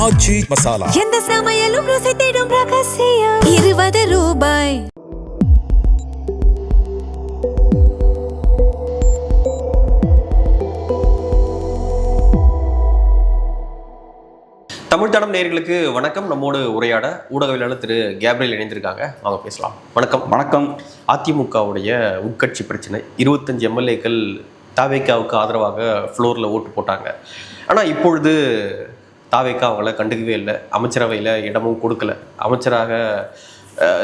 ஆச்சி மசாலா. எந்த சமையலும் ருசி தேடும் ரகசியம். 20 ரூபாய். தமிழ் தடம் நேயர்களுக்கு வணக்கம். நம்மோடு உரையாட ஊடகவியலாளர் திரு கேப்ரியல் இணைந்திருக்காங்க. அவங்க பேசலாம். வணக்கம். வணக்கம். அதிமுகவுடைய உட்கட்சி பிரச்சனை, 25 எம்எல்ஏக்கள் தாவேக்காவுக்கு ஆதரவாக ஃப்ளோரில் ஓட்டு போட்டாங்க. ஆனால் இப்பொழுது தாவேக்கா அவங்கள கண்டுக்கவே இல்லை, அமைச்சரவையில் இடமும் கொடுக்கல. அமைச்சராக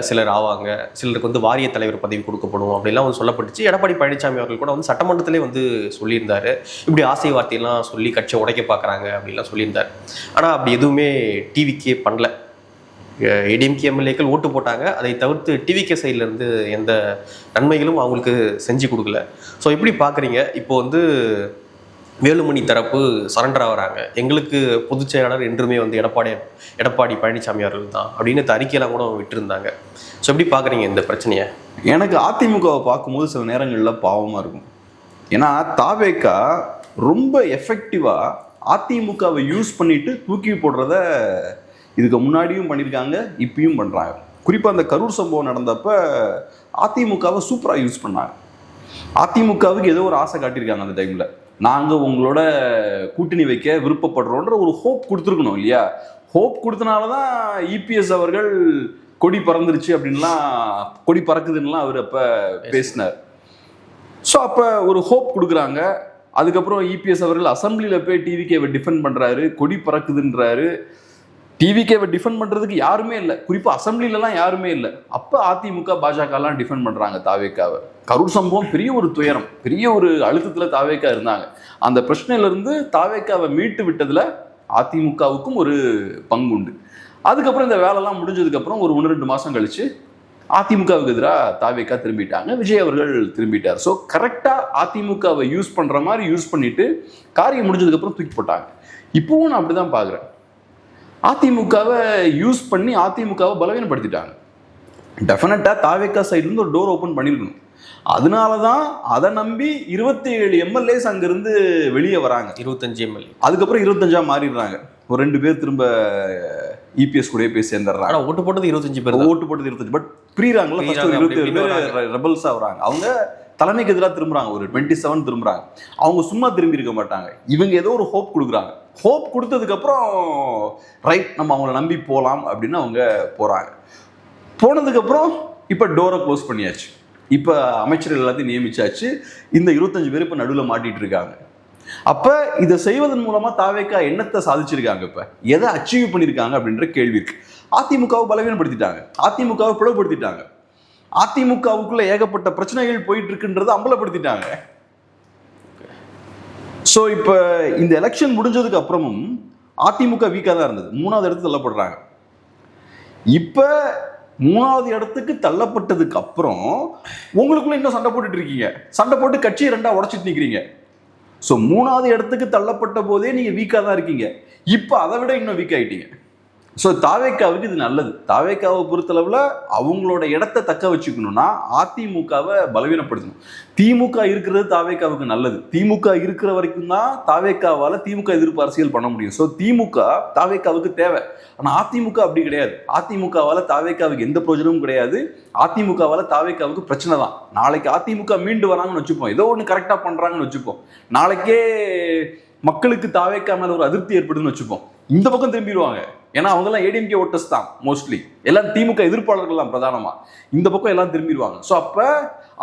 சிலர் ஆவாங்க, சிலருக்கு வந்து வாரிய தலைவர் பதவி கொடுக்கப்படும் அப்படிலாம் வந்து சொல்லப்பட்டுச்சு. எடப்பாடி பழனிசாமி அவர்கள் கூட வந்து சட்டமன்றத்திலே வந்து சொல்லியிருந்தார், இப்படி ஆசை வார்த்தையெல்லாம் சொல்லி கட்சியை உடைக்க பார்க்குறாங்க அப்படின்லாம் சொல்லியிருந்தார். ஆனால் அப்படி எதுவுமே டிவிக்கே பண்ணல. ஏடிஎம்கே எம்எல்ஏக்கள் ஓட்டு போட்டாங்க, அதை தவிர்த்து டிவிகே சைட்லேருந்து எந்த நன்மைகளும் அவங்களுக்கு செஞ்சு கொடுக்கல. ஸோ எப்படி பார்க்குறீங்க? இப்போ வந்து வேலுமணி தரப்பு சரண்டர் ஆகிறாங்க, எங்களுக்கு பொதுச் செயலாளர் என்றுமே வந்து எடப்பாடி பழனிசாமி அவர்கள் தான் அப்படின்னு அறிக்கையெல்லாம் கூட விட்டுருந்தாங்க. ஸோ எப்படி பார்க்குறீங்க இந்த பிரச்சனையை? எனக்கு அதிமுகவை பார்க்கும்போது சில நேரங்களில் பாவமாக இருக்கும். ஏன்னா தாவேக்கா ரொம்ப எஃபெக்டிவாக அதிமுகவை யூஸ் பண்ணிட்டு தூக்கி போடுறத இதுக்கு முன்னாடியும் பண்ணியிருக்காங்க, இப்பயும் பண்ணுறாங்க. குறிப்பாக அந்த கரூர் சம்பவம் நடந்தப்ப அதிமுகவை சூப்பராக யூஸ் பண்ணாங்க. அதிமுகவுக்கு ஏதோ ஒரு ஆசை காட்டியிருக்காங்க அந்த டைமில், நாங்கள் உங்களோட கூட்டணி வைக்க விருப்பப்படுறோன்ற ஒரு ஹோப் கொடுத்துருக்கணும் இல்லையா? ஹோப் கொடுத்தனால தான் இபிஎஸ் அவர்கள் கொடி பறந்துருச்சு அப்படின்லாம், கொடி பறக்குதுன்னெலாம் அவர் அப்போ பேசினார். ஸோ அப்போ ஒரு ஹோப் கொடுக்குறாங்க. அதுக்கப்புறம் இபிஎஸ் அவர்கள் அசம்பிளியில் போய் டிவிகேவை டிஃபெண்ட் பண்ணுறாரு, கொடி பறக்குதுன்றாரு. டிவிகேவை டிஃபெண்ட் பண்ணுறதுக்கு யாருமே இல்லை, குறிப்பாக அசம்பிளிலலாம் யாருமே இல்லை. அப்போ அதிமுக பாஜகலாம் டிஃபெண்ட் பண்ணுறாங்க தாவேக்காவை. கரூர் சம்பவம் பெரிய ஒரு துயரம், பெரிய ஒரு அழுத்தத்தில் தாவேக்கா இருந்தாங்க. அந்த பிரச்சனையிலேருந்து தாவேக்காவை மீட்டு விட்டதில் அதிமுகவுக்கும் ஒரு பங்கு உண்டு. அதுக்கப்புறம் இந்த வேலைலாம் முடிஞ்சதுக்கப்புறம் ஒரு 1-2 மாதம் கழிச்சு அதிமுகவுக்கு எதிராக தாவேக்கா திரும்பிட்டாங்க, விஜய் அவர்கள் திரும்பிட்டார். ஸோ கரெக்டாக அதிமுகவை யூஸ் பண்ணுற மாதிரி யூஸ் பண்ணிட்டு காரியம் முடிஞ்சதுக்கப்புறம் தூக்கி போட்டாங்க. இப்போவும் நான் அப்படி தான் பார்க்குறேன். அதிமுகவை யூஸ் பண்ணி அதிமுகவை பலவீனப்படுத்திட்டாங்க. டெஃபினட்டாக தாவேக்கா சைட்லேருந்து ஒரு டோர் ஓப்பன் பண்ணியிருக்கணும். அதனால தான் அதை நம்பி 27 எம்எல்ஏஸ் அங்கேருந்து வெளியே வராங்க. 25 எம்எல்ஏ அதுக்கப்புறம் 25 மாறிடுறாங்க. ஒரு 2 பேர் திரும்ப இபிஎஸ் கூட போய் சேர்ந்துடுறாங்க. ஓட்டு போட்டது 25 பேர், ஓட்டு போட்டது 25, பட் பிரிகிறாங்களா? 27 பேர் ரெபல்ஸாக வராங்க. அவங்க தலைமைக்கு எதிராக திரும்புறாங்க, ஒரு 27 திரும்புறாங்க. அவங்க சும்மா திரும்பி இருக்க மாட்டாங்க, இவங்க ஏதோ ஒரு ஹோப் கொடுக்குறாங்க. ஹோப் கொடுத்ததுக்கப்புறம் ரைட் நம்ம அவங்கள நம்பி போகலாம் அப்படின்னு அவங்க போகிறாங்க. போனதுக்கப்புறம் இப்போ டோரை க்ளோஸ் பண்ணியாச்சு, இப்போ அமைச்சர்கள் எல்லாத்தையும் நியமிச்சாச்சு. இந்த 25 பேர் இப்போ நடுவில் மாட்டிட்டு இருக்காங்க. அப்போ இதை செய்வதன் மூலமாக தாவேக்கா என்னத்தை சாதிச்சிருக்காங்க, இப்போ எதை அச்சீவ் பண்ணியிருக்காங்க அப்படின்ற கேள்வி இருக்கு. அதிமுகவை பலவீனப்படுத்திட்டாங்க, அதிமுகவை பிளவுபடுத்திட்டாங்க, அதிமுகவுக்குள்ள ஏகப்பட்ட பிரச்சனைகள் போயிட்டு இருக்குன்றதை அம்பலப்படுத்திட்டாங்க. ஸோ இப்போ இந்த எலெக்ஷன் முடிஞ்சதுக்கு அப்புறமும் அதிமுக வீக்காக தான் இருந்தது, 3வது இடத்துக்கு தள்ளப்படுறாங்க. இப்போ 3வது இடத்துக்கு தள்ளப்பட்டதுக்கு அப்புறம் உங்களுக்குள்ள இன்னும் சண்டை போட்டுட்டு இருக்கீங்க, சண்டை போட்டு கட்சியை 2ஆ உடைச்சிட்டு நிற்கிறீங்க. ஸோ 3வது இடத்துக்கு தள்ளப்பட்ட போதே நீங்க வீக்காக தான் இருக்கீங்க, இப்போ அதை விட இன்னும் வீக் ஆகிட்டீங்க. ஸோ தாவேக்காவுக்கு இது நல்லது. தாவேக்காவை பொறுத்தளவில் அவங்களோட இடத்த தக்க வச்சுக்கணும்னா அதிமுகவை பலவீனப்படுத்தணும். திமுக இருக்கிறது தாவேக்காவுக்கு நல்லது. திமுக இருக்கிற வரைக்கும் தான் தாவேக்காவால் திமுக எதிர்ப்பு அரசியல் பண்ண முடியும். ஸோ திமுக தாவேக்காவுக்கு தேவை. ஆனால் அதிமுக அப்படி கிடையாது. அதிமுகவால் தாவேக்காவுக்கு எந்த பிரயோஜனமும் கிடையாது. அதிமுகவால் தாவேக்காவுக்கு பிரச்சனை தான். நாளைக்கு அதிமுக மீண்டு வராங்கன்னு வச்சுப்போம், ஏதோ ஒன்று கரெக்டாக பண்ணுறாங்கன்னு வச்சுப்போம், நாளைக்கே மக்களுக்கு தாவேக்கா மேலே ஒரு அதிருப்தி ஏற்படுதுன்னு வச்சுப்போம், இந்த பக்கம் திரும்பிடுவாங்க. ஏன்னா அவங்கெல்லாம் ஏடிஎம்கே ஓட்டர்ஸ் தான், மோஸ்ட்லி எல்லாம் திமுக எதிர்ப்பாளர்கள் தான் பிரதானமா. இந்த பக்கம் எல்லாம் திரும்பிடுவாங்க. ஸோ அப்போ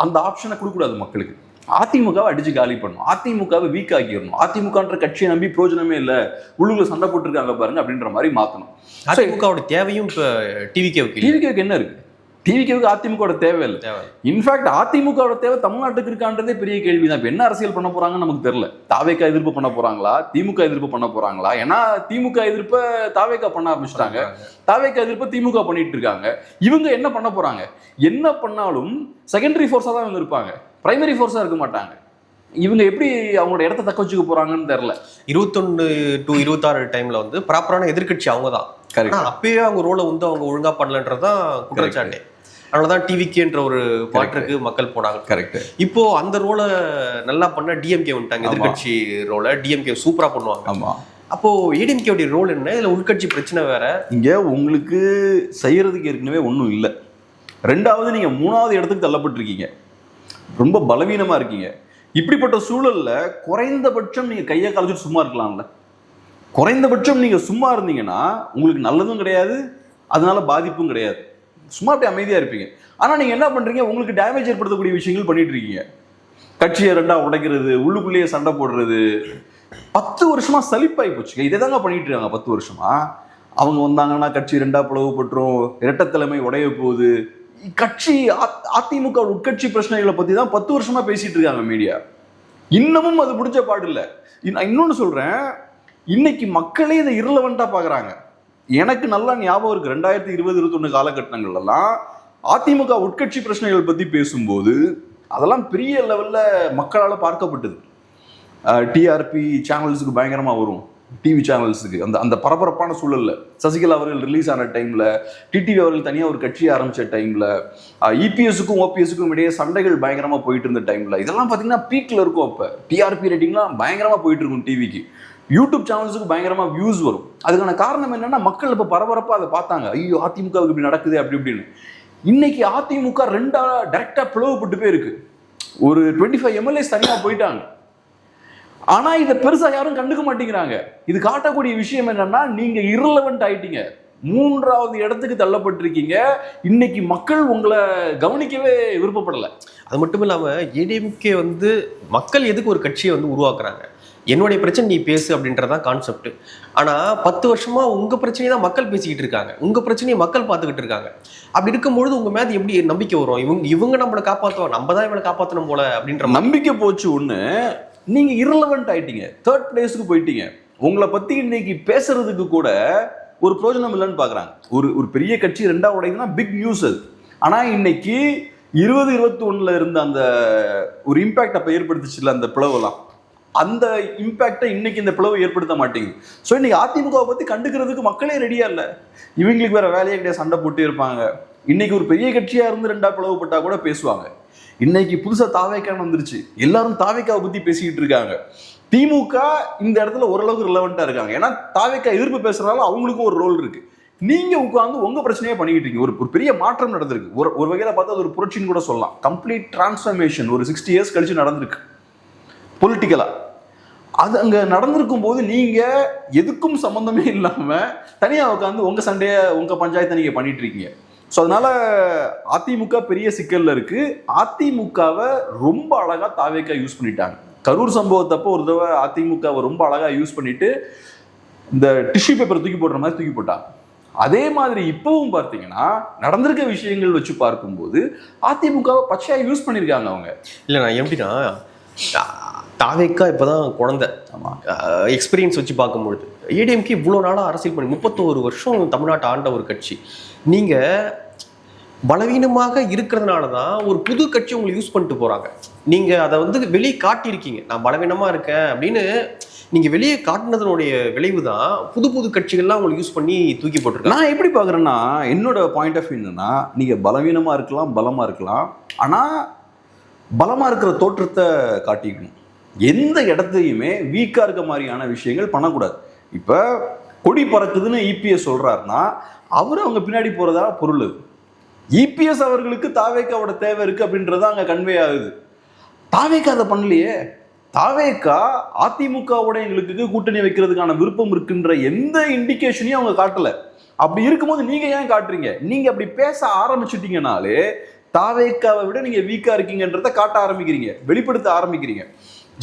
அந்த ஆப்ஷனை கொடுக்கக்கூடாது மக்களுக்கு. அதிமுகவை அடிச்சு காலி பண்ணணும், அதிமுகவை வீக் ஆக்கிடணும். அதிமுகன்ற கட்சியை நம்பி பிரயோஜனமே இல்லை, உள்ளுக்குள்ள சண்டை போட்டுருக்காங்க பாருங்க அப்படின்ற மாதிரி மாற்றணும். அதிமுகவோட தேவையும் இப்போ டிவிகேவுக்கு என்ன இருக்கு? டிவிகேவுக்கு அதிமுக தேவையில்லை. இன்ஃபேக்ட் அதிமுக தேவை தமிழ்நாட்டுக்கு இருக்கான்றதே பெரிய கேள்விதான். இப்போ என்ன அரசியல் பண்ண போறாங்கன்னு நமக்கு தெரியல. தாவேக்கா எதிர்ப்பு பண்ண போறாங்களா, திமுக எதிர்ப்பு பண்ண போறாங்களா? ஏன்னா திமுக எதிர்ப்பை தாவேக்கா பண்ண ஆரம்பிச்சிட்டாங்க, தாவேக்கா எதிர்ப்பை திமுக பண்ணிட்டு இருக்காங்க. இவங்க என்ன பண்ண போறாங்க? என்ன பண்ணாலும் செகண்டரி ஃபோர்ஸா தான் இவங்க இருப்பாங்க, பிரைமரி ஃபோர்ஸா இருக்க மாட்டாங்க. இவங்க எப்படி அவங்களோட இடத்த தக்க வச்சுக்க போறாங்கன்னு தெரியல. 21 to 26 டைம்ல வந்து ப்ராப்பரான எதிர்கட்சி அவங்க தான். அப்பயே அவங்க ரோலை வந்து அவங்க ஒழுங்கா பண்ணலன்றதான் குற்றச்சாட்டு. அதனாலதான் டிவிகேன்ற ஒரு பாட்டுக்கு மக்கள் போனாங்க. கரெக்ட். இப்போ அந்த ரோலை நல்லா பண்ண டிஎம்கே வந்துட்டாங்க, எதிர்கட்சி ரோலை டிஎம்கே சூப்பரா பண்ணுவாங்க. ஆமா. அப்போ ஏடிஎம்கேவுடைய ரோல் என்ன? இதுல உள்கட்சி பிரச்சனை வேற. இங்க உங்களுக்கு செய்யறதுக்கு ஏற்கனவே ஒன்றும் இல்லை. ரெண்டாவது நீங்க 3வது இடத்துக்கு தள்ளப்பட்டிருக்கீங்க, ரொம்ப பலவீனமா இருக்கீங்க. இப்படிப்பட்ட சூழல்ல குறைந்தபட்சம் நீங்க கையை காலச்சுட்டு சும்மா இருக்கலாம்ல. குறைந்தபட்சம் நீங்க சும்மா இருந்தீங்கன்னா உங்களுக்கு நல்லதும் கிடையாது, அதனால பாதிப்பும் கிடையாது. சும்மா அப்படியே அமைதியா இருப்பீங்க. ஆனா நீங்க என்ன பண்றீங்க? உங்களுக்கு டேமேஜ் ஏற்படுத்தக்கூடிய விஷயங்கள் பண்ணிட்டு இருக்கீங்க. கட்சியை 2ஆ உடைக்கிறது, உள்ளுக்குள்ளேயே சண்டை போடுறது. 10 வருஷமா சலிப்பாகி போச்சுங்க. இதை தாங்க பண்ணிட்டு இருக்காங்க 10 வருஷமா. அவங்க வந்தாங்கன்னா கட்சி 2ஆ பிளவுபட்டுரும், இரட்டை தலைமை உடைய போகுது. கட்சி அதிமுக உட்கட்சி பிரச்சனைகளை பத்தி தான் 10 வருஷமா பேசிட்டு இருக்காங்க மீடியா. இன்னமும் அது பிடிச்ச பாடு இல்லை. இன்னொன்னு சொல்றேன், இன்னைக்கு மக்களே இதை இரலவெண்டா பாக்குறாங்க. எனக்கு நல்லா ஞாபகம் இருக்கு, 2020-21 காலகட்டங்கள்லாம் அதிமுக உட்கட்சி பிரச்சனைகள் பத்தி பேசும்போது அதெல்லாம் பெரிய லெவல்ல மக்களால் பார்க்கப்பட்டது. டிஆர்பி சேனல்ஸுக்கு பயங்கரமா வரும், டிவி சேனல்ஸுக்கு. அந்த பரபரப்பான சூழல்ல சசிகலா அவர்கள் ரிலீஸ் ஆன டைம்ல, டிடிவி அவர்கள் தனியாக ஒரு கட்சியை ஆரம்பிச்ச டைம்ல, இபிஎஸ்க்கும் ஓபிஎஸ்க்கும் இடையே சண்டைகள் பயங்கரமா போயிட்டு இருந்த டைம்ல இதெல்லாம் பார்த்தீங்கன்னா பீக்ல இருக்கும். அப்போ டிஆர்பி ரேட்டிங்லாம் பயங்கரமா போயிட்டு இருக்கும் டிவிக்கு. யூடியூப் சேனல்ஸுக்கு பயங்கரமா வியூஸ் வரும். அதுக்கான காரணம் என்னன்னா மக்கள் இப்போ பரபரப்பா அதை பார்த்தாங்க. ஐயோ அதிமுகவுக்கு இப்படி நடக்குது அப்படி இப்படின்னு. இன்னைக்கு அதிமுக 2ஆ டைரக்டா பிளவுபட்டு போயிருக்கு. ஒரு 25 எம்எல்ஏஸ் தனியா போயிட்டாங்க. ஆனா இதை பெருசா யாரும் கண்டுக்க மாட்டேங்கிறாங்க. இது காட்டக்கூடிய விஷயம் என்னன்னா, நீங்க இரலவெண்ட் ஆயிட்டீங்க, 3வது இடத்துக்கு தள்ளப்பட்டிருக்கீங்க. இன்னைக்கு மக்கள் உங்களை கவனிக்கவே விருப்பப்படலை. அது மட்டும் இல்லாம ஏடிஎம்கே மக்கள் எதுக்கு ஒரு கட்சியை உருவாக்குறாங்க? என்னுடைய பிரச்சனை நீ பேசு அப்படின்றதான் கான்செப்ட். ஆனா 10 வருஷமா உங்க பிரச்சனையை தான் மக்கள் பேசிக்கிட்டு இருக்காங்க, உங்க பிரச்சனையை மக்கள் பார்த்துக்கிட்டு இருக்காங்க. அப்படி இருக்கும்பொழுது உங்க மேல எப்படி நம்பிக்கை வரும்? இவங்க நம்மளை காப்பாற்றுவாங்க, நம்ம தான் இவங்களை காப்பாற்றணும் போல அப்படின்ற நம்பிக்கை போச்சு. ஒண்ணு, நீங்க இரலவெண்ட் ஆயிட்டீங்க, 3rd பிளேஸ்க்கு போயிட்டீங்க. உங்களை பத்தி இன்னைக்கு பேசுறதுக்கு கூட ஒரு பிரயோஜனம் இல்லைன்னு பாக்குறாங்க. ஒரு பெரிய கட்சி 2ஆ உடையதுன்னா பிக் நியூஸ் அது. ஆனா இன்னைக்கு 2021 இருந்த அந்த ஒரு இம்பாக்ட் அப்ப ஏற்படுத்துச்சுல அந்த பிளவுலாம், அந்த இம்பாக்டை இன்னைக்கு இந்த பிளவு ஏற்படுத்த மாட்டேங்குது. ஸோ இன்னைக்கு அதிமுகவை பத்தி கண்டுக்கிறதுக்கு மக்களே ரெடியா இல்லை. இவங்களுக்கு வேற வேலையே கிடையாது, சண்டை போட்டு இருப்பாங்க. இன்னைக்கு ஒரு பெரிய கட்சியா இருந்து 2ஆ பிளவுபட்டா கூட பேசுவாங்க. இன்னைக்கு புதுசா தாவேக்கான்னு வந்துருச்சு, எல்லாரும் தாவேக்காவை பத்தி பேசிக்கிட்டு இருக்காங்க. திமுக இந்த இடத்துல ஓரளவுக்கு ரிலவெண்டா இருக்காங்க, ஏன்னா தாவேக்கா எதிர்ப்பு பேசுறதுனால அவங்களுக்கும் ஒரு ரோல் இருக்கு. நீங்க உட்கார்ந்து உங்க பிரச்சனையே பண்ணிக்கிட்டு இருக்கீங்க. ஒரு பெரிய மாற்றம் நடந்திருக்கு. ஒரு வகையில பார்த்தா அது ஒரு புரட்சின்னு கூட சொல்லலாம். கம்ப்ளீட் டிரான்ஸ்ஃபர்மேஷன் ஒரு 60 இயர்ஸ் கழிச்சு நடந்திருக்கு பொலிட்டிக்கலா. அது அங்க நடந்திருக்கும் போது நீங்க எதுக்கும் சம்பந்தமே இல்லாம தனியா உட்காந்து உங்க சண்டையை, உங்க பஞ்சாயத்தை நீங்க பண்ணிட்டு இருக்கீங்க. ஸோ அதனால அதிமுக பெரிய சிக்கல்ல இருக்கு. அதிமுகவை ரொம்ப அழகா தாவேக்கா யூஸ் பண்ணிட்டாங்க. கரூர் சம்பவத்தப்போ ஒரு தடவை அதிமுகவை ரொம்ப அழகா யூஸ் பண்ணிட்டு இந்த டிஷ்யூ பேப்பர் தூக்கி போடுற மாதிரி தூக்கி போட்டாங்க. அதே மாதிரி இப்பவும் பார்த்தீங்கன்னா நடந்திருக்க விஷயங்கள் வச்சு பார்க்கும்போது அதிமுகவை பச்சையா யூஸ் பண்ணியிருக்காங்க அவங்க. இல்லை, நான் எப்படின்னா தாவேக்கா இப்போதான் குழந்தை எக்ஸ்பீரியன்ஸ் வச்சு பார்க்கும்பொழுது, ஏடிஎம்கே இவ்வளோ நாளாக அரசியல் பண்ணி 31 வருஷம் தமிழ்நாட்டை ஆண்ட ஒரு கட்சி. நீங்கள் பலவீனமாக இருக்கிறதுனால தான் ஒரு புது கட்சி உங்களை யூஸ் பண்ணிட்டு போகிறாங்க. நீங்கள் அதை வெளியே காட்டியிருக்கீங்க, நான் பலவீனமாக இருக்கேன் அப்படின்னு நீங்கள் வெளியே காட்டினதனுடைய விளைவு தான் புது புது கட்சிகள்லாம் உங்களை யூஸ் பண்ணி தூக்கி போட்டிருக்கேன். நான் எப்படி பார்க்குறேன்னா, என்னோட பாயிண்ட் ஆஃப் வியூ என்னன்னா, நீங்கள் பலவீனமாக இருக்கலாம், பலமாக இருக்கலாம், ஆனால் பலமாக இருக்கிற தோற்றத்தை காட்டிக்கணும். எந்த இடத்தையுமே வீக்காக இருக்க மாதிரியான விஷயங்கள் பண்ணக்கூடாது. இப்போ கொடி பறக்குதுன்னு இபிஎஸ் சொல்கிறாருன்னா அவர் அவங்க பின்னாடி போகிறதா பொருள். இபிஎஸ் அவர்களுக்கு தாவேக்காவோட தேவை இருக்குது அப்படின்றத அங்கே கன்வே ஆகுது. தாவேக்கா அதை பண்ணலையே. தாவேக்கா அதிமுகவோட எங்களுக்கு கூட்டணி வைக்கிறதுக்கான விருப்பம் இருக்குன்ற எந்த இண்டிகேஷனையும் அவங்க காட்டலை. அப்படி இருக்கும்போது நீங்கள் ஏன் காட்டுறீங்க? நீங்கள் அப்படி பேச ஆரம்பிச்சுட்டீங்கனாலே தாவேக்காவை விட நீங்கள் வீக்காக இருக்கீங்கன்றத காட்ட ஆரம்பிக்கிறீங்க, வெளிப்படுத்த ஆரம்பிக்கிறீங்க.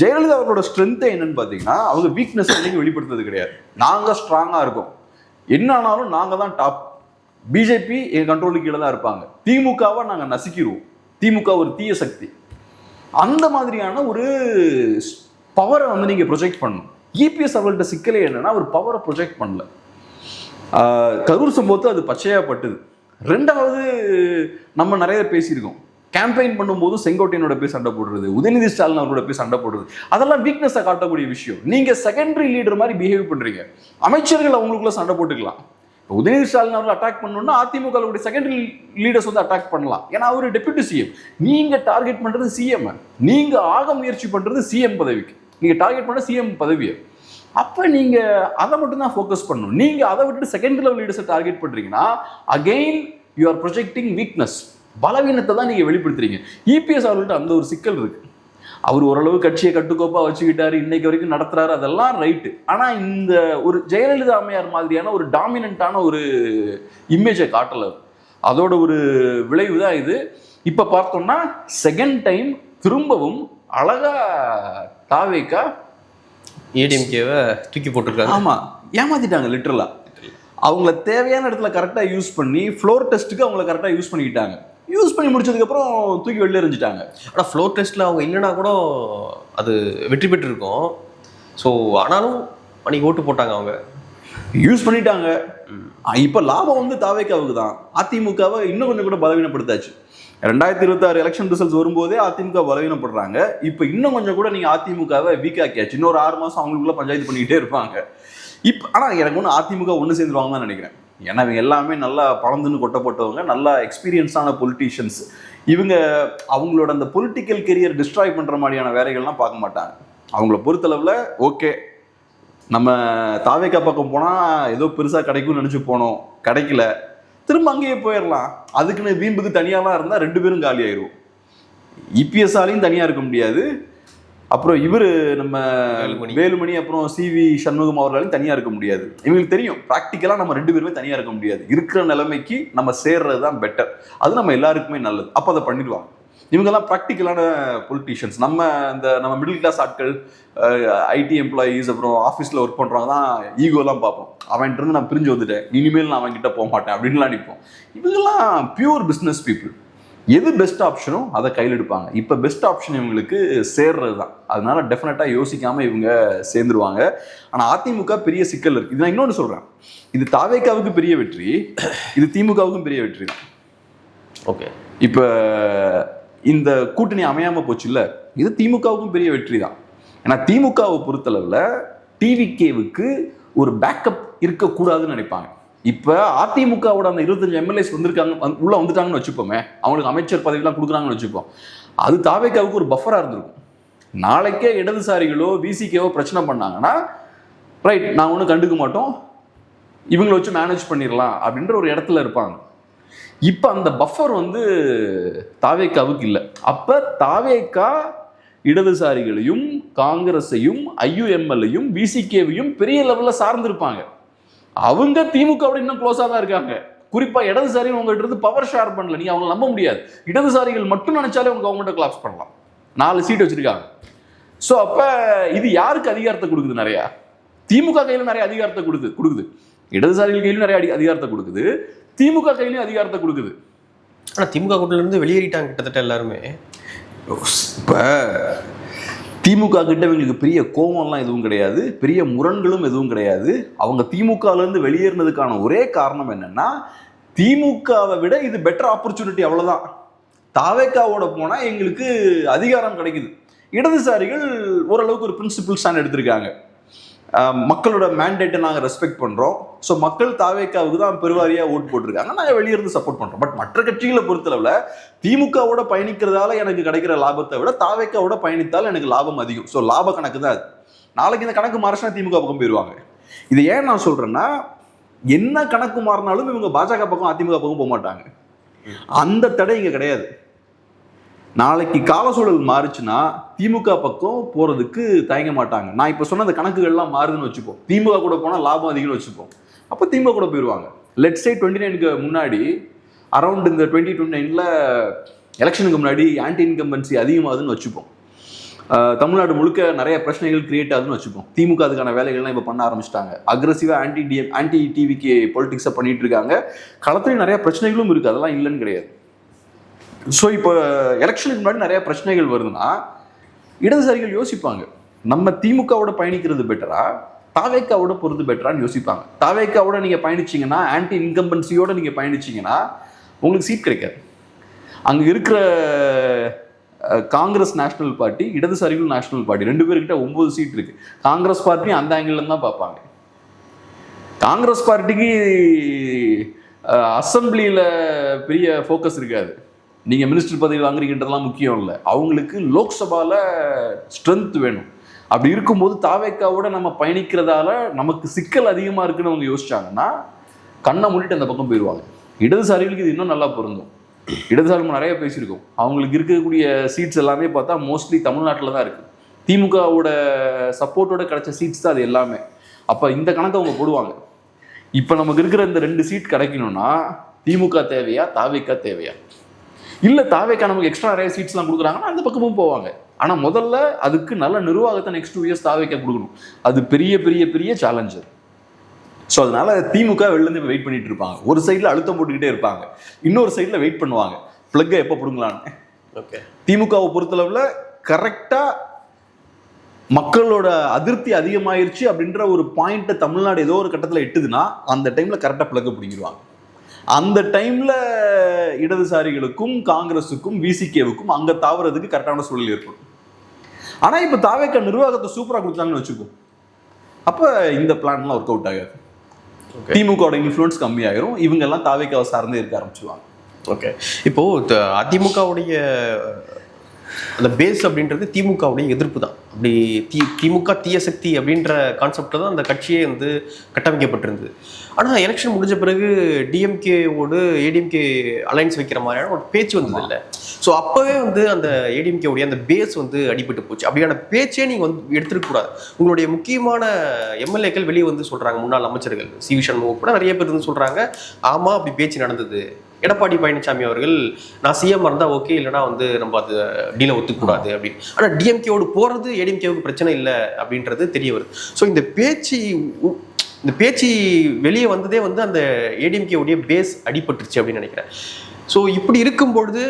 ஜெயலலிதா அவர்களோட ஸ்ட்ரென்த்தை என்னன்னு பார்த்தீங்கன்னா, அவங்க வீக்னஸ் இன்னைக்கு வெளிப்படுத்துறது கிடையாது. நாங்கள் ஸ்ட்ராங்காக இருக்கோம், என்ன ஆனாலும் நாங்கள் தான் டாப், பிஜேபி எங்கள் கண்ட்ரோலுக்கு கீழே தான் இருப்பாங்க, திமுகவை நாங்கள் நசுக்கிடுவோம், திமுக ஒரு தீய சக்தி, அந்த மாதிரியான ஒரு பவரை நீங்கள் ப்ரொஜெக்ட் பண்ணணும். இபிஎஸ் அவர்கள்ட்ட சிக்கலே என்னன்னா, ஒரு பவரை ப்ரொஜெக்ட் பண்ணல. கரூர் சம்பவத்தை அது பச்சையாக பட்டுது. ரெண்டாவது, நம்ம நிறைய பேசியிருக்கோம், கேம்பெயின் பண்ணும்போது செங்கோட்டையனோட போய் சண்டை போடுறது, உதயநிதி ஸ்டாலின் அவரோட போய் சண்டை போடுறது, அதெல்லாம் வீக்னஸை காட்டக்கூடிய விஷயம். நீங்க செகண்டரி லீடர் மாதிரி பிஹேவ் பண்றீங்க. அமைச்சர்கள் அவங்களுக்குள்ள சண்டை போட்டுக்கலாம். உதயநிதி ஸ்டாலின் அவர்கள் அட்டாக் பண்ணணும்னா அதிமுக செகண்டரி லீடர்ஸ் அட்டாக் பண்ணலாம், ஏன்னா அவரு டெப்யூட்டி சிஎம். நீங்க டார்கெட் பண்றது சிஎம், நீங்க ஆக முயற்சி பண்றது சிஎம் பதவிக்கு, நீங்க டார்கெட் பண்ண சிஎம் பதவியை. அப்போ நீங்கள் அதை மட்டும் தான் ஃபோக்கஸ் பண்ணணும். நீங்கள் அதை விட்டுட்டு செகண்ட் லெவல் லீடர்ஸை டார்கெட் பண்ணுறீங்கன்னா again you are projecting weakness, பலவீனத்தை தான் நீங்கள் வெளிப்படுத்துறீங்க. இபிஎஸ் அவர்கள்ட்ட அந்த ஒரு சிக்கல் இருக்குது. அவர் ஓரளவு கட்சியை கட்டுக்கோப்பாக வச்சுக்கிட்டாரு, இன்னைக்கு வரைக்கும் நடத்துறாரு, அதெல்லாம் ரைட்டு. ஆனால் இந்த ஒரு ஜெயலலிதா அம்மையார் மாதிரியான ஒரு டாமினண்டான ஒரு இமேஜை காட்டலை. அதோட ஒரு விளைவு தான் இது. இப்போ பார்த்தோம்னா செகண்ட் டைம் திரும்பவும் அழகா தாவேக்கா ஏடிஎம்கேவை தூக்கி போட்டிருக்காங்க. ஆமாம், ஏமாத்திட்டாங்க லிட்டரலா. அவங்கள தேவையான இடத்துல கரெக்டாக யூஸ் பண்ணி ஃப்ளோர் டெஸ்ட்டுக்கு அவங்கள கரெக்டாக யூஸ் பண்ணிக்கிட்டாங்க. யூஸ் பண்ணி முடிச்சதுக்கப்புறம் தூக்கி வெளில எறிஞ்சிட்டாங்க. ஆனால் ஃப்ளோர் டெஸ்ட்டில் அவங்க இல்லைனா கூட அது வெற்றி பெற்றிருக்கும். ஸோ ஆனாலும் அன்றைக்கி ஓட்டு போட்டாங்க, அவங்க யூஸ் பண்ணிட்டாங்க. இப்போ லாபம் வந்து தாவேக்காவுக்கு தான். அதிமுகவை இன்னும் கொஞ்சம் கூட பலவீனப்படுத்தாச்சு. 2026 எலெக்ஷன் ரிசல்ட்ஸ் வரும்போதே அதிமுக பலவீனப்படுறாங்க. இப்போ இன்னும் கொஞ்சம் கூட நீங்கள் அதிமுகவை வீக் ஆக்கியாச்சு. இன்னொரு 6 மாதம் அவங்களுக்குள்ள பஞ்சாயத்து பண்ணிக்கிட்டே இருப்பாங்க. இப்போ ஆனால் எனக்கு ஒன்று அதிமுக ஒன்று சேர்ந்துருவாங்க தான் நினைக்கிறேன். ஏன்னா இவங்க எல்லாமே நல்லா பழந்துன்னு கொட்டப்பட்டவங்க, நல்லா எக்ஸ்பீரியன்ஸான பொலிட்டீஷியன்ஸ். இவங்க அவங்களோட அந்த பொலிட்டிக்கல் கெரியர் டிஸ்ட்ராய் பண்ணுற மாதிரியான வேலைகள்லாம் பார்க்க மாட்டாங்க. அவங்கள பொறுத்தளவில் ஓகே, நம்ம தாவேக்கா பக்கம் போனால் ஏதோ பெருசாக கிடைக்கும்னு நினச்சி போனோம், கிடைக்கல, திரும்ப அங்கேயே போயிடலாம். அதுக்குன்னு வீம்புக்கு தனியாலாம் இருந்தால் 2 பேரும் காலி ஆயிடுவோம். இபிஎஸ்ஆலையும் தனியாக இருக்க முடியாது, அப்புறம் இவர் நம்ம வேலுமணி அப்புறம் சிவி சண்முகம் அவர்களாலையும் தனியாக இருக்க முடியாது. இவங்களுக்கு தெரியும் ப்ராக்டிக்கலாக நம்ம 2 பேருமே தனியாக இருக்க முடியாது. இருக்கிற நிலைமைக்கு நம்ம சேர்றது தான் பெட்டர், அது நம்ம எல்லாருக்குமே நல்லது. அப்போ அதை பண்ணிடுவாங்க. இவங்கெல்லாம் ப்ராக்டிக்கலான பொலிட்டீஷியன்ஸ். நம்ம மிடில் கிளாஸ் ஆட்கள், ஐடி எம்ப்ளாயீஸ், அப்புறம் ஆஃபீஸில் ஒர்க் பண்ணுறவங்க தான் ஈகோலாம் பார்ப்போம். அவன்கிட்ட நான் பிரிஞ்சு வந்துட்டேன், இனிமேல் நான் அவன்கிட்ட போக மாட்டேன் அப்படின்லாம் நிற்போம். இவங்கெல்லாம் பியூர் பிஸ்னஸ் பீப்புள். எது பெஸ்ட் ஆப்ஷனோ அதை கையில் எடுப்பாங்க. இப்போ பெஸ்ட் ஆப்ஷன் இவங்களுக்கு சேர்றது தான். அதனால டெஃபினட்டாக யோசிக்காமல் இவங்க சேர்ந்துருவாங்க. ஆனால் அதிமுக பெரிய சிக்கல் இருக்குது. இது நான் இன்னொன்று சொல்கிறேன், இது தாவேக்காவுக்கு பெரிய வெற்றி, இது திமுகவுக்கும் பெரிய வெற்றி தான். ஓகே, இப்போ இந்த கூட்டணி அமையாமல் போச்சு இல்லை, இது திமுகவுக்கும் பெரிய வெற்றி தான். ஏன்னா திமுகவை பொறுத்தளவில் டிவிகேவுக்கு ஒரு பேக்கப் இருக்கக்கூடாதுன்னு நினைப்பாங்க. இப்போ அதிமுகவோட அந்த 25 எம்எல்ஏஸ் உள்ள வந்துட்டாங்கன்னு வச்சுப்போமே, அவங்களுக்கு அமைச்சர் பதவியெல்லாம் கொடுக்குறாங்கன்னு வச்சுப்போம், அது தாவேக்காவுக்கு ஒரு பஃபராக இருந்திருக்கும். நாளைக்கே இடதுசாரிகளோ விசிகேவோ பிரச்சனை பண்ணாங்கன்னா ரைட், நான் ஒன்றும் கண்டுக்க மாட்டோம், இவங்களை வச்சு மேனேஜ் பண்ணிடலாம் அப்படின்ற ஒரு இடத்துல இருப்பாங்க. இப்போ அந்த பஃபர் வந்து தாவேக்காவுக்கு இல்லை. அப்போ தாவேக்கா இடதுசாரிகளையும் காங்கிரஸையும் ஐயுஎம்எல்லையும் விசிகேவையும் பெரிய லெவலில் சார்ந்திருப்பாங்க. அவங்க திமுகவோட இன்னும் க்ளோஸாக தான் இருக்காங்க. குறிப்பாக இடதுசாரிகள் உங்கள்கிட்ட இருந்து பவர் ஷேர் பண்ணல, நீங்கள் அவங்களை நம்ப முடியாது. இடதுசாரிகள் மட்டும் நினைச்சாலே அவங்க கவர்மெண்ட்டை கொலாப்ஸ் பண்ணலாம். 4 சீட் வச்சிருக்காங்க. ஸோ அப்போ இது யாருக்கு அதிகாரத்தை கொடுக்குது? நிறையா திமுக கையில் நிறைய அதிகாரத்தை கொடுக்குது, இடதுசாரிகள் கையிலும் நிறைய அதிகாரத்தை கொடுக்குது, திமுக கையிலையும் அதிகாரத்தை கொடுக்குது. ஆனால் திமுக கூட்டிலிருந்து வெளியேறிட்டாங்க கிட்டத்தட்ட எல்லாருமே. இப்போ திமுக கிட்ட இவங்களுக்கு பெரிய கோவம்லாம் எதுவும் கிடையாது, பெரிய முரண்களும் எதுவும் கிடையாது. அவங்க திமுகலேருந்து வெளியேறினதுக்கான ஒரே காரணம் என்னன்னா, திமுகவை விட இது பெட்டர் ஆப்பர்ச்சுனிட்டி, அவ்வளோதான். தாவேக்காவோட போனால் எங்களுக்கு அதிகாரம் கிடைக்குது. இடதுசாரிகள் ஓரளவுக்கு ஒரு பிரின்சிபிள் ஸ்டாண்ட் எடுத்திருக்காங்க. மக்களோட மேண்டேட்டை நாங்கள் ரெஸ்பெக்ட் பண்ணுறோம். ஸோ மக்கள் தாவேக்காவுக்கு தான் பெருவாரியாக ஓட்டு போட்டிருக்காங்க, நாங்கள் வெளியிருந்து சப்போர்ட் பண்ணுறோம். பட் மற்ற கட்சிகளை பொறுத்தளவில் திமுகவோட பயணிக்கிறதால எனக்கு கிடைக்கிற லாபத்தை விட தாவேக்காவோட பயணித்தால் எனக்கு லாபம் அதிகம். ஸோ லாப கணக்கு தான் அது. நாளைக்கு இந்த கணக்கு மாறினா திமுக பக்கம் போயிடுவாங்க. இது ஏன் நான் சொல்கிறேன்னா, என்ன கணக்கு மாறினாலும் இவங்க பாஜக பக்கம் அதிமுக பக்கம் போக மாட்டாங்க. அந்த தடை இங்கே கிடையாது. நாளைக்கு கால சூழல் மாறுச்சுன்னா திமுக பக்கம் போகிறதுக்கு தயங்க மாட்டாங்க. நான் இப்போ சொன்ன அந்த கணக்குகள்லாம் மாறுதுன்னு வச்சுப்போம், திமுக கூட போனால் லாபம் அதிகம்னு வச்சுப்போம், அப்போ திமுக கூட போயிடுவாங்க. லெட்ஸ் சே 29க்கு முன்னாடி, அரௌண்ட் இந்த 2029 எலெக்ஷனுக்கு முன்னாடி ஆன்டி இன்கம்பன்சி அதிகமாகுதுன்னு வச்சுப்போம். தமிழ்நாடு முழுக்க நிறைய பிரச்சனைகள் கிரியேட் ஆகுதுன்னு வச்சுப்போம். திமுக அதுக்கான வேலைகள்லாம் இப்போ பண்ண ஆரம்பிச்சிட்டாங்க. அக்ரெசிவாக ஆன்டி டிவிகே பொலிட்டிக்ஸை பண்ணிட்டு இருக்காங்க. களத்துலையும் நிறைய பிரச்சனைகளும் இருக்குது, அதெல்லாம் இல்லைன்னு கிடையாது. ஸோ இப்போ எலெக்ஷனுக்கு முன்னாடி நிறைய பிரச்சனைகள் வருதுன்னா இடதுசாரிகள் யோசிப்பாங்க, நம்ம திமுகவோட பயணிக்கிறது பெட்டரா தாவேக்காவோட போகிறது பெட்டரான்னு யோசிப்பாங்க. தாவேக்காவோட நீங்கள் பயணிச்சிங்கன்னா, ஆன்டி இன்கம்பன்சியோட நீங்கள் பயணிச்சிங்கன்னா உங்களுக்கு சீட் கிடைக்காது. அங்கே இருக்கிற காங்கிரஸ் நேஷனல் பார்ட்டி, இடதுசாரிகள் நேஷனல் பார்ட்டி, 2 பேர்கிட்ட 9 சீட் இருக்குது. காங்கிரஸ் பார்ட்டியும் அந்த ஆங்கிள் தான் பார்ப்பாங்க. காங்கிரஸ் பார்ட்டிக்கு அசம்பிளியில் பெரிய ஃபோக்கஸ் இருக்காது. நீங்கள் மினிஸ்டர் பதவி வாங்குறீங்கன்றதெல்லாம் முக்கியம் இல்லை, அவங்களுக்கு லோக்சபாவில் ஸ்ட்ரென்த் வேணும். அப்படி இருக்கும்போது தாவேக்காவோட நம்ம பயணிக்கிறதால நமக்கு சிக்கல் அதிகமாக இருக்குன்னு அவங்க யோசிச்சாங்கன்னா கண்ணை மூடிட்டு அந்த பக்கம் போயிடுவாங்க. இடதுசாரிகளுக்கு இது இன்னும் நல்லா பொருந்தும். இடதுசாரி நிறைய பேசியிருக்கோம். அவங்களுக்கு இருக்கக்கூடிய சீட்ஸ் எல்லாமே பார்த்தா மோஸ்ட்லி தமிழ்நாட்டில் தான் இருக்குது. திமுகவோட சப்போர்ட்டோட கிடைச்ச சீட்ஸ் தான் அது எல்லாமே. அப்போ இந்த கணக்கை அவங்க போடுவாங்க. இப்போ நமக்கு இருக்கிற இந்த 2 சீட் கிடைக்கணும்னா திமுக தேவையா தாவேக்கா தேவையா, இல்லை தாவேக்கா நமக்கு எக்ஸ்ட்ரா நிறைய சீட்ஸ்லாம் கொடுக்குறாங்கன்னா அந்த பக்கமும் போவாங்க. ஆனால் முதல்ல அதுக்கு நல்ல நிர்வாகத்தை நெக்ஸ்ட் 2 இயர்ஸ் தாவேக்கா கொடுக்கணும். அது பெரிய பெரிய பெரிய சேலஞ்சர். ஸோ அதனால திமுக வெளிலேருந்து வெயிட் பண்ணிட்டு இருப்பாங்க. ஒரு சைடில் அழுத்தம் போட்டுக்கிட்டே இருப்பாங்க, இன்னொரு சைடில் வெயிட் பண்ணுவாங்க பிளக்கை எப்போ பிடுங்கலான்னு. ஓகே, திமுகவை பொறுத்தளவில் கரெக்டாக மக்களோட அதிருப்தி அதிகமாயிருச்சு அப்படின்ற ஒரு பாயிண்ட்டை தமிழ்நாடு ஏதோ ஒரு கட்டத்தில் எட்டுதுன்னா அந்த டைமில் கரெக்டாக பிளக்கை பிடிங்கிடுவாங்க. அந்த டைமில் இடதுசாரிகளுக்கும் காங்கிரஸுக்கும் விசிகேவுக்கும் அங்கே தாவறதுக்கு கரெக்டான சூழல் ஏற்படும். ஆனால் இப்போ தாவேக்கா நிர்வாகத்தை சூப்பராக கொடுத்தாங்கன்னு வச்சுக்கோ, அப்போ இந்த பிளான்லாம் ஒர்க் அவுட் ஆகாது. திமுகவோட இன்ஃப்ளூயன்ஸ் கம்மியாயிரும், இவங்க எல்லாம் தாவேக்காவை சார்ந்தே இருக்க ஆரம்பிச்சுவாங்க. ஓகே, இப்போ அதிமுகவுடைய அந்த பேஸ் அப்படின்றது திமுகவுடைய எதிர்ப்பு தான். அப்படி திமுக தீய சக்தி அப்படின்ற கான்செப்ட் தான் அந்த கட்சியே வந்து கட்டமைக்கப்பட்டிருந்தது. ஆனால் எலெக்ஷன் முடிஞ்ச பிறகு டிஎம்கேவோடு ஏடிஎம்கே அலைன்ஸ் வைக்கிற மாதிரியான ஒரு பேச்சு வந்தது இல்லை. ஸோ அப்போவே வந்து அந்த ஏடிஎம்கேவுடைய அந்த பேஸ் வந்து அடிபட்டு போச்சு. அப்படியான பேச்சே நீங்கள் வந்து எடுத்துருக்கக்கூடாது. உங்களுடைய முக்கியமான எம்எல்ஏக்கள் வெளியே வந்து சொல்கிறாங்க, முன்னாள் அமைச்சர்கள் சி வி சண்முகம் கூட நிறைய பேர் வந்து சொல்கிறாங்க, ஆமாம் அப்படி பேச்சு நடந்தது. எடப்பாடி பழனிசாமி அவர்கள் நான் சிஎம் இருந்தால் ஓகே, இல்லைனா வந்து நம்ம அது டீலை ஒத்துக்கூடாது அப்படின்னு. ஆனால் டிஎம்கேவோடு போகிறது ஏடிஎம்கேவுக்கு பிரச்சனை இல்லை அப்படின்றது தெரிய வருது. ஸோ இந்த பேச்சு வெளியே வந்ததே வந்து அந்த ஏடிஎம்கேவுடைய பேஸ் அடிபட்டுருச்சு அப்படின்னு நினைக்கிறேன். ஸோ இப்படி இருக்கும்பொழுது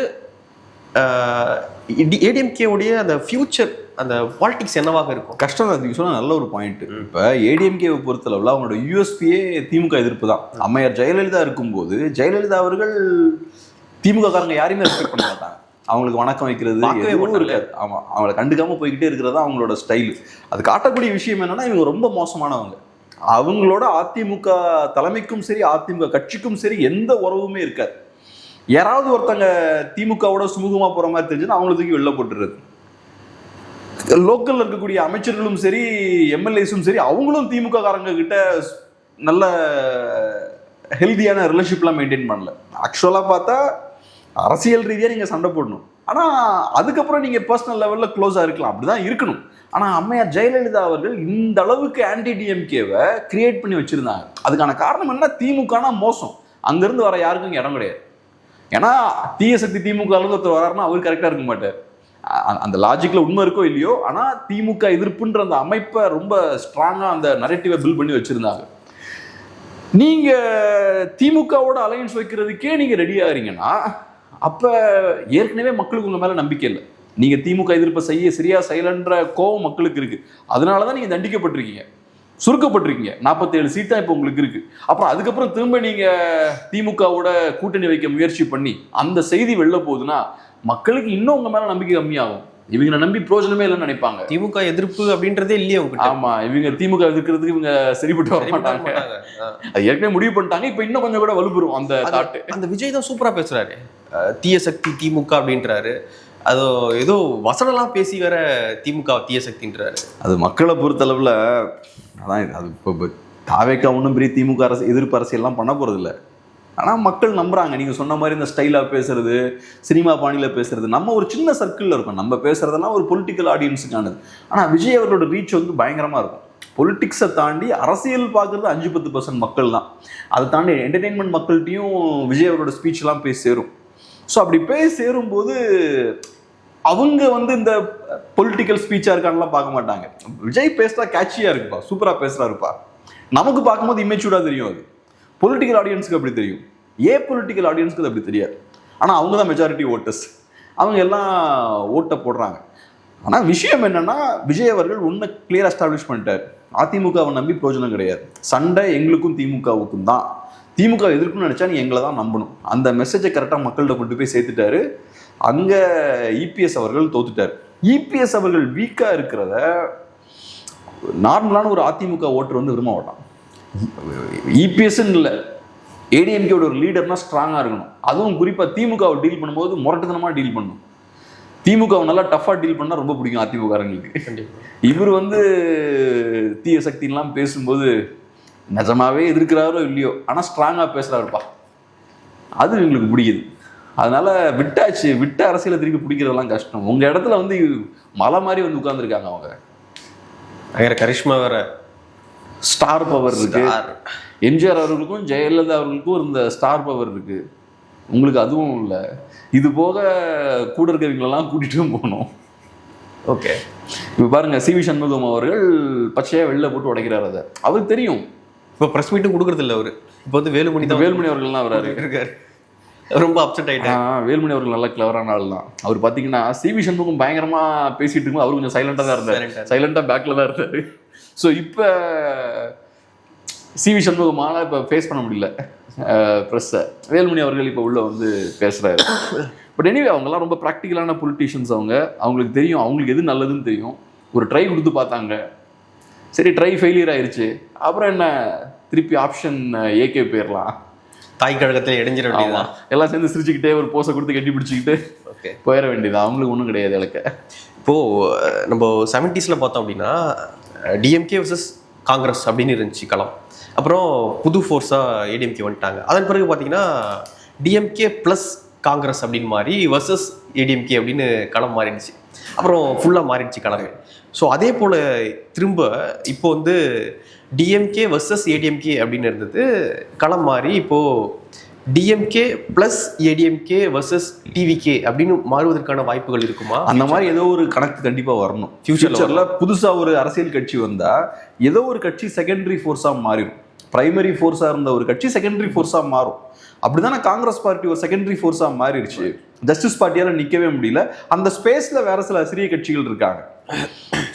ஏடிஎம்கேவுடைய அந்த ஃபியூச்சர், அந்த பாலிடிக்ஸ் என்னவாக இருக்கும்? கஷ்டம் தான். நீங்கள் சொன்ன நல்ல ஒரு பாயிண்ட். இப்போ ஏடிஎம்கேவை பொறுத்தளவில் அவங்களோட யூஎஸ்பியே திமுக எதிர்ப்பு தான். அம்மையார் ஜெயலலிதா இருக்கும்போது ஜெயலலிதா அவர்கள் திமுக காரங்க யாரையுமே ரெஸ்பெக்ட் பண்ண மாட்டாங்க. அவங்களுக்கு வணக்கம் வைக்கிறது எதுவும் இருக்காது. ஆமாம், அவங்களை கண்டுக்காமல் போய்கிட்டே இருக்கிறது தான் அவங்களோட ஸ்டைல். அது காட்டக்கூடிய விஷயம் என்னன்னா இவங்க ரொம்ப மோசமானவங்க. அவங்களோட அதிமுக தலைமைக்கும் சரி அதிமுக கட்சிக்கும் சரி எந்த உறவுமே இருக்காது. யாராவது ஒருத்தங்க திமுகவோட சுமூகமாக போகிற மாதிரி தெரிஞ்சுன்னா அவங்கள தூக்கி வெளில போட்டுறது. லோக்கல்ல இருக்கக்கூடிய அமைச்சர்களும் சரி எம்எல்ஏஸும் சரி அவங்களும் திமுக காரங்க கிட்ட நல்ல ஹெல்தியான ரிலேஷன்ஷிப்லாம் மெயின்டைன் பண்ணல. ஆக்சுவலாக பார்த்தா அரசியல் ரீதியாக நீங்கள் சண்டை போடணும், ஆனால் அதுக்கப்புறம் நீங்கள் பர்சனல் லெவலில் க்ளோஸாக இருக்கலாம், அப்படிதான் இருக்கணும். ஆனால் அம்மையார் ஜெயலலிதா அவர்கள் இந்த அளவுக்கு ஆன்டி டிஎம்கேவை கிரியேட் பண்ணி வச்சிருந்தாங்க. அதுக்கான காரணம் என்ன? திமுகனா மோசம், அங்கேருந்து வர யாருக்கும் இங்கே இடம் கிடையாது. ஏன்னா தீய சக்தி திமுகலேருந்து ஒருத்தர் வராருன்னா அவர் கரெக்டாக இருக்க மாட்டார். அந்த லாஜிக்ல உண்மை இருக்கோ இல்லையோ, ஆனால் திமுக எதிர்ப்புன்ற அந்த அமைப்பை ரொம்ப ஸ்ட்ராங்காக அந்த நரேட்டிவை பில்ட் பண்ணி வச்சிருந்தாங்க. நீங்க திமுகவோட அலையன்ஸ் வைக்கிறதுக்கே நீங்க ரெடி ஆகிறீங்கன்னா அப்ப ஏற்கனவே மக்களுக்கு உங்க மேல நம்பிக்கை இல்லை. நீங்க திமுக எதிர்ப்பை சரியா செய்யலன்ற கோவம் மக்களுக்கு இருக்கு. அதனாலதான் நீங்க தண்டிக்கப்பட்டிருக்கீங்க, சுருக்கப்பட்டிருக்கீங்க. 47 சீட் தான் இப்போ உங்களுக்கு இருக்கு. அப்புறம் அதுக்கப்புறம் திரும்ப நீங்க திமுகவோட கூட்டணி வைக்க முயற்சி பண்ணி அந்த செய்தி வெளில போகுதுன்னா மக்களுக்கு இன்னும் உங்க மேல நம்பிக்கை கம்மியாகும். இவங்க நம்பி பிரோஜனமே இல்லைன்னு நினைப்பாங்க. திமுக எதிர்ப்பு அப்படின்றதே இல்லையே உங்ககிட்ட. ஆமா, இவங்க திமுக எதிர்க்கிறதுக்கு இவங்க சரிப்பட்டு வர மாட்டாங்க. அது ஏற்கனவே முடிவு பண்ணிட்டாங்க. இப்ப இன்னும் கொஞ்சம் கூட வலுப்பெறும் அந்த தாட்டு. அந்த விஜய் தான் சூப்பரா பேசுறாரு, தீய சக்தி திமுக அப்படின்றாரு. அது ஏதோ வசனம்லாம் பேசி வேற திமுக தீய சக்தின்றாரு. அது மக்களை பொறுத்தளவுல அதான். அது இப்போ தாவேக்கா ஒன்றும் பெரிய திமுக அரசு எதிர்ப்பு அரசியல்லாம் பண்ண போறது இல்லை. ஆனால் மக்கள் நம்புறாங்க. நீங்கள் சொன்ன மாதிரி இந்த ஸ்டைலாக பேசுறது, சினிமா பாணியில் பேசுறது, நம்ம ஒரு சின்ன சர்க்கிளில் இருக்கும். நம்ம பேசுறதெல்லாம் ஒரு பொலிட்டிக்கல் ஆடியன்ஸுக்கானது. ஆனால் விஜய் அவர்களோட ரீச் வந்து பயங்கரமாக இருக்கும். பொலிட்டிக்ஸை தாண்டி அரசியல் பார்க்குறது 5-10% மக்கள் தான். அதை தாண்டி என்டர்டெயின்மெண்ட் மக்கள்கிட்டையும் விஜய் அவரோட ஸ்பீச்லாம் போய் சேரும். ஸோ அப்படி போய் சேரும்போது அவங்க வந்து இந்த பொலிட்டிக்கல் ஸ்பீச்சாக இருக்கான்லாம் பார்க்க மாட்டாங்க. விஜய் பேசுகிறா கேட்சியாக இருக்குப்பா, சூப்பராக பேசுகிறாருப்பா, நமக்கு பார்க்கும்போது இமேச்சூர்டாக தெரியும். அது பொலிட்டிக்கல் ஆடியன்ஸுக்கு அப்படி தெரியும், பொலிட்டிக்கல் ஆடியன்ஸுக்கு அது அப்படி தெரியாது. ஆனால் அவங்க தான் மெஜாரிட்டி ஓட்டர்ஸ், அவங்க எல்லாம் ஓட்டை போடுறாங்க. ஆனால் விஷயம் என்னன்னா விஜய் அவர்கள் ஒன்று கிளியர் எஸ்டாப்ளிஷ் பண்ணிட்டார். அதிமுகவை நம்பி பிரயோஜனம் கிடையாது, சண்டை எங்களுக்கும் திமுகவுக்கும் தான். திமுக எதிர்க்கணும்னு நினச்சா நீ எங்களை தான் நம்பணும். அந்த மெசேஜை கரெக்டாக மக்கள்கிட்ட கொண்டு போய் சேர்த்துட்டாரு. அங்கே இபிஎஸ் அவர்கள் தோத்துட்டார். இபிஎஸ் அவர்கள் வீக்காக இருக்கிறத நார்மலான ஒரு அதிமுக ஓட்டர் வந்து விரும்ப மாட்டான். இபிஎஸ்ன்னு இல்லை, ஏடிஎம்கேவோட ஒரு லீடர்னா ஸ்ட்ராங்காக இருக்கணும். அதுவும் குறிப்பாக திமுகவை டீல் பண்ணும்போது முரட்டுத்தனமாக டீல் பண்ணணும். திமுகவை நல்லா டஃபா டீல் பண்ணா ரொம்ப பிடிக்கும் அதிமுகங்களுக்கு. இவர் வந்து தீய சக்திலாம் பேசும்போது நிஜமாவே எதிர்க்கிறாரோ இல்லையோ ஆனா ஸ்ட்ராங்கா பேசுறாருப்பா, அது எங்களுக்கு பிடிக்குது. அதனால விட்டாச்சு, விட்ட அரசியலை திருப்பி பிடிக்கிறதெல்லாம் கஷ்டம். உங்க இடத்துல வந்து மலை மாதிரி வந்து உட்கார்ந்துருக்காங்க அவங்க. வேற கரிஷ்மா வேற, ஸ்டார் பவர் இருக்கு. எம்ஜிஆர் அவர்களுக்கும் ஜெயலலிதா அவர்களுக்கும் இருந்த ஸ்டார் பவர் இருக்கு, உங்களுக்கு அதுவும் இல்லை. இது போக கூட இருக்கிறவங்களெல்லாம் கூட்டிட்டும் போகணும். ஓகே, இப்போ பாருங்க சி வி சண்முகம் அவர்கள் பச்சையா வெளில போட்டு உடைக்கிறார். அதை அவருக்கு தெரியும். இப்போ ப்ரெஸ் மீட்டும் கொடுக்குறது இல்லை அவரு. இப்போ வந்து வேலுமணி அவர்கள்லாம் வராரு இருக்காரு, ரொம்ப அப்செட் ஆயிட்டாங்க. வேலுமணி அவர்கள் நல்ல கிளவரான ஆள் தான். அவர் பார்த்தீங்கன்னா சி வி சண்முகம் பயங்கரமா பேசிட்டு இருக்கும்போது அவர் கொஞ்சம் சைலண்டா தான் இருந்தார், சைலண்டா பேக்ல தான் இருந்தாரு. ஸோ இப்போ சி வி சண்முகமால இப்போ ஃபேஸ் பண்ண முடியல ப்ரெஸ்ஸை. வேலுமணி அவர்கள் இப்போ உள்ள வந்து பேசுறாரு. பட் எனிவே அவங்கெல்லாம் ரொம்ப ப்ராக்டிக்கலான பொலிட்டீஷியன்ஸ். அவங்களுக்கு தெரியும் அவங்களுக்கு எது நல்லதுன்னு தெரியும். ஒரு ட்ரை கொடுத்து பார்த்தாங்க, சரி ட்ரை ஃபெயிலியர் ஆயிடுச்சு, அப்புறம் என்ன திருப்பி ஆப்ஷன் ஏகே போயிடலாம், தாய் கழகத்தில் இடைஞ்சிட வேண்டியதான், எல்லாம் சேர்ந்து சிரிச்சுக்கிட்டே ஒரு போஸை கொடுத்து கட்டி பிடிச்சிக்கிட்டு போயிட வேண்டியது. அவங்களுக்கு ஒன்றும் கிடையாது இலக்க. இப்போது நம்ம 70s பார்த்தோம் அப்படின்னா டிஎம்கே வர்சஸ் காங்கிரஸ் அப்படின்னு இருந்துச்சு களம். அப்புறம் புது ஃபோர்ஸாக ஏடிஎம்கே வந்துட்டாங்க. அதன் பிறகு பார்த்தீங்கன்னா டிஎம்கே ப்ளஸ் காங்கிரஸ் அப்படின்னு மாறி வர்சஸ் ஏடிஎம்கே அப்படின்னு களம் மாறிடுச்சு. அப்புறம் ஃபுல்லாக மாறிடுச்சு களமே. ஸோ அதே போல் திரும்ப இப்போ வந்து டிஎம்கே வர்சஸ் ஏடிஎம்கே அப்படின்னு இருந்தது, களம் மாறி இப்போது DMK plus ADMK versus TVK அப்படின்னு மாறுவதற்கான வாய்ப்புகள் இருக்குமா? அந்த மாதிரி ஏதோ ஒரு கணக்கு கண்டிப்பாக வரணும். ஃபியூச்சரில் புதுசாக ஒரு அரசியல் கட்சி வந்தால் ஏதோ ஒரு கட்சி செகண்டரி ஃபோர்ஸாக மாறிடும். பிரைமரி ஃபோர்ஸாக இருந்த ஒரு கட்சி செகண்டரி ஃபோர்ஸாக மாறும். அப்படிதானே காங்கிரஸ் பார்ட்டி ஒரு செகண்டரி ஃபோர்ஸாக மாறிடுச்சு. ஜஸ்டிஸ் பார்ட்டியால் நிற்கவே முடியல. அந்த ஸ்பேஸில் வேற சில சிறிய கட்சிகள் இருக்காங்க.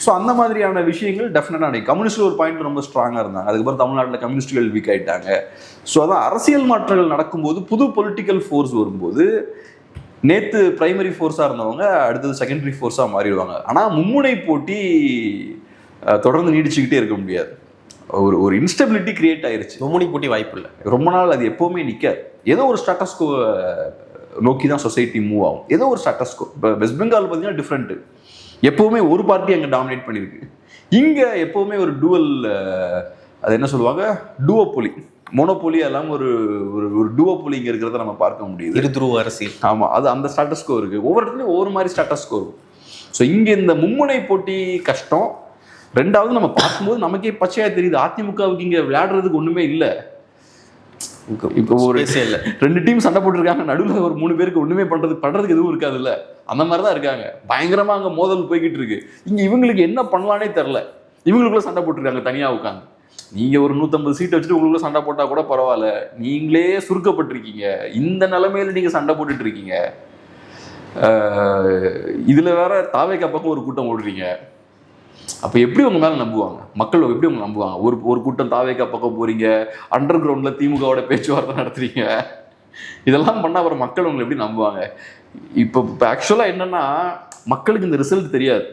ஸோ அந்த மாதிரியான விஷயங்கள் டெஃபினட்டாக கம்யூனிஸ்ட் ஒரு பாயிண்ட் ரொம்ப ஸ்ட்ராங்காக இருந்தாங்க. அதுக்கப்புறம் தமிழ்நாட்டில் கம்யூனிஸ்டுகள் வீக் ஆகிட்டாங்க. ஸோ அதான் அரசியல் மாற்றங்கள் நடக்கும்போது, புது பொலிட்டிக்கல் ஃபோர்ஸ் வரும்போது, நேற்று பிரைமரி ஃபோர்ஸாக இருந்தவங்க அடுத்தது செகண்டரி ஃபோர்ஸாக மாறிடுவாங்க. ஆனால் மும்முனை போட்டி தொடர்ந்து நீடிச்சுக்கிட்டே இருக்க முடியாது. ஒரு இன்ஸ்டபிலிட்டி கிரியேட் ஆயிருச்சு. மும்முனை போட்டி வாய்ப்பு இல்லை ரொம்ப நாள். அது எப்போவுமே நிற்காது. ஏதோ ஒரு ஸ்டாட்டஸ்கோ நோக்கி தான் சொசைட்டி மூவ் ஆகும். ஏதோ ஒரு ஸ்டாட்டஸ்கோ. இப்போ வெஸ்ட் பெங்கால் பார்த்தீங்கன்னா டிஃப்ரெண்ட்டு. எப்போவுமே ஒரு பார்ட்டி அங்கே டாமினேட் பண்ணியிருக்கு. இங்கே எப்போவுமே ஒரு டூவல், அது என்ன சொல்லுவாங்க, டூவோபொலி, மோனோபொலி எல்லாம் ஒரு ஒரு டூவோபொலி இங்கே இருக்கிறத நம்ம பார்க்க முடியுது. இருதுருவ அரசியல். ஆமாம், அது அந்த ஸ்டாட்டஸ்கோ இருக்குது. ஒவ்வொரு இடத்துலையும் ஒவ்வொரு மாதிரி ஸ்டாட்டஸ்கோ இருக்கும். ஸோ இங்கே இந்த மும்முனை போட்டி கஷ்டம். ரெண்டாவது நம்ம பார்க்கும்போது நமக்கே பச்சையாக தெரியுது, அதிமுகவுக்கு இங்கே விளையாடுறதுக்கு ஒன்றுமே இல்லை. இப்போ ஒரு இல்லை, 2 டீம் சண்டை போட்டுருக்காங்க, நடுவில் ஒரு 3 பேருக்கு ஒன்றுமே பண்ணுறதுக்கு எதுவும் இருக்காது இல்லை. அந்த மாதிரி தான் இருக்காங்க. பயங்கரமாக அங்கே மோதல் போய்கிட்டு இருக்கு. இங்கே இவங்களுக்கு என்ன பண்ணலானே தெரில. இவங்களுக்குள்ள சண்டை போட்டுருக்காங்க தனியாக உட்காந்து. நீங்கள் ஒரு 150 சீட்டை வச்சுட்டு உங்களுக்குள்ள சண்டை போட்டால் கூட பரவாயில்ல, நீங்களே சுருக்கப்பட்டிருக்கீங்க. இந்த நிலைமையில நீங்கள் சண்டை போட்டுட்டு இருக்கீங்க. இதில் வேற தாவேக்கா பக்கம் ஒரு கூட்டம் ஓடுறீங்க. அப்போ எப்படி உங்க மேலே நம்புவாங்க மக்கள்? எப்படி உங்க நம்புவாங்க? ஒரு கூட்டம் தாவேக்கா பக்கம் போறீங்க, அண்டர் கிரவுண்டில் திமுகவோட பேச்சுவார்த்தை நடத்துறீங்க. இதெல்லாம் பண்ணால் அப்புறம் மக்கள் உங்களை எப்படி நம்புவாங்க? இப்போ ஆக்சுவலாக என்னன்னா, மக்களுக்கு இந்த ரிசல்ட் தெரியாது.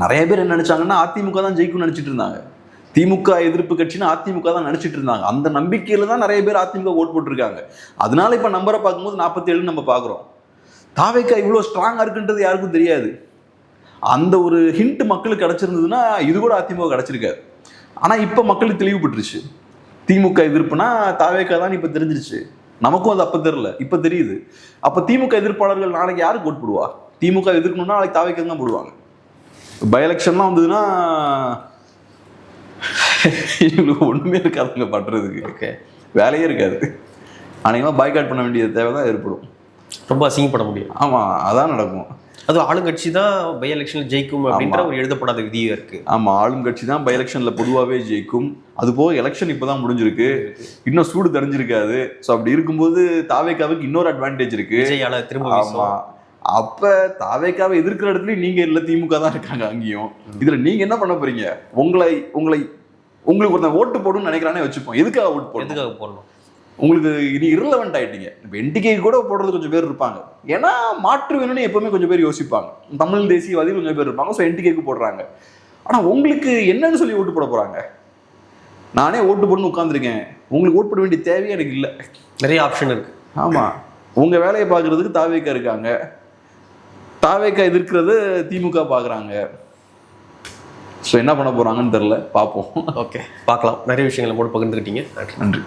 நிறைய பேர் என்ன நினைச்சாங்கன்னா அதிமுக தான் ஜெயிக்கும்னு நினைச்சிட்டு இருந்தாங்க. திமுக எதிர்ப்பு கட்சின்னு அதிமுக தான் நினைச்சிட்டு இருந்தாங்க. அந்த நம்பிக்கையில தான் நிறைய பேர் அதிமுக ஓட் போட்டிருக்காங்க. அதனால இப்போ நம்பரை பார்க்கும்போது 47 நம்ம பார்க்குறோம். தாவேக்கா இவ்வளோ ஸ்ட்ராங்காக இருக்குன்றது யாருக்கும் தெரியாது. அந்த ஒரு ஹிண்ட் மக்களுக்கு கிடைச்சிருந்ததுன்னா இது கூட அதிமுக கிடைச்சிருக்காது. ஆனால் இப்போ மக்களுக்கு தெளிவுபட்டுருச்சு. திமுக எதிர்ப்புனா தாவேக்கா தான் இப்போ தெரிஞ்சிருச்சு. நமக்கும் அது அப்போ தெரியல, இப்போ தெரியுது. அப்போ திமுக எதிர்ப்பாளர்கள் நாளைக்கு யாருக்கு ஓட் போடுவா? திமுக எதிர்க்கணும்னா நாளைக்கு தாவேக்கா தான் போடுவாங்க. பை எலெக்ஷன்லாம் வந்ததுன்னா இவங்களுக்கு ஒன்றுமே இருக்காதுங்க பண்ணுறதுக்கு. ஓகே, வேலையே இருக்காது. அநேகமாக பாய்காட் பண்ண வேண்டிய தேவை தான் ஏற்படும். ரொம்ப அசிங்கப்பட முடியும். ஆமாம், அதான் நடக்கும். அது ஆளுங்கட்சி தான் பை எலெக்ஷனில் ஜெயிக்கும் அப்படின்ற ஒரு எழுதப்படாத விதியாக இருக்குது. ஆமாம், ஆளுங்கட்சி தான் பை எலெக்ஷனில் பொதுவாகவே ஜெயிக்கும். அது போக எலெக்ஷன் இப்போ தான் முடிஞ்சிருக்கு, இன்னும் சூடு தெரிஞ்சிருக்காது. ஸோ அப்படி இருக்கும்போது தாவேக்காவுக்கு இன்னொரு அட்வான்டேஜ் இருக்கு. திரும்ப ஆமாம், அப்போ தாவேக்காவை எதிர்க்கிற இடத்துலையும் நீங்கள் இல்லை, திமுக தான் இருக்காங்க அங்கேயும். இதில் நீங்கள் என்ன பண்ண போறீங்க? உங்களுக்கு ஒருத்தன் ஓட்டு போடணும்னு நினைக்கிறானே வச்சுப்போம். எதுக்காக ஓட்டு போடணும்? எதுக்காக போடணும்? உங்களுக்கு இனி இரலவெண்ட் ஆயிட்டீங்க. இப்போ என்டிகே கூட போடுறது கொஞ்சம் பேர் இருப்பாங்க. ஏன்னா மாற்று வேணும்னு எப்பவுமே கொஞ்சம் பேர் யோசிப்பாங்க. தமிழ் தேசியவாதி கொஞ்சம் பேர் இருப்பாங்க. ஸோ என்டிகேக்கு போடுறாங்க. ஆனால் உங்களுக்கு என்னன்னு சொல்லி ஓட்டு போட போறாங்க? நானே ஓட்டு போடணும்னு உட்காந்துருக்கேன். உங்களுக்கு ஓட்டு போட வேண்டிய தேவையே எனக்கு இல்லை. நிறைய ஆப்ஷன் இருக்கு. ஆமாம், உங்கள் வேலையை பார்க்குறதுக்கு தாவேக்கா இருக்காங்க. தாவேக்கா எதிர்க்கிறது திமுக பார்க்குறாங்க. ஸோ என்ன பண்ண போகிறாங்கன்னு தெரில, பார்ப்போம். ஓகே, பார்க்கலாம். நிறைய விஷயங்களை மூட பகிர்ந்துக்கிட்டீங்க. நன்றி.